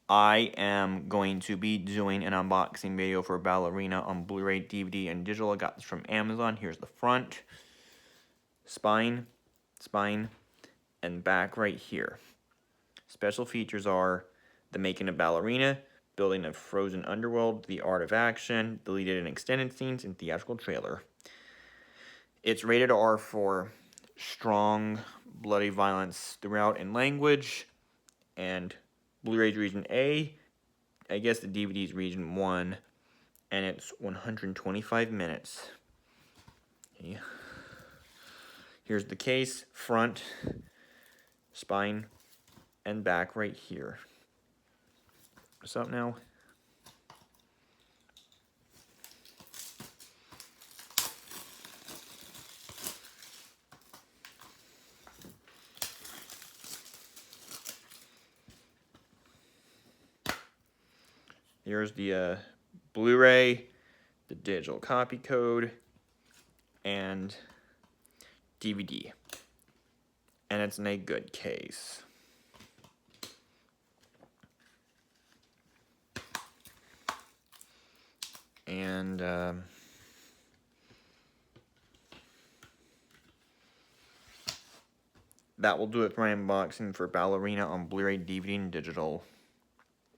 I am going to be doing an unboxing video for Ballerina on Blu-ray, DVD, and digital. I got this from Amazon. Here's the front, spine, and back right here. Special features are the making of Ballerina, building a frozen underworld, the art of action, deleted and extended scenes, and theatrical trailer. It's rated R for strong, bloody violence throughout in language, and Blu-ray's region A. I guess the DVD's region 1, and it's 125 minutes. Okay. Here's the case, front, spine, and back right here. What's up now? Here's the Blu-ray, the digital copy code, and DVD. And it's in a good case. And that will do it for my unboxing for Ballerina on Blu-ray, DVD, and digital.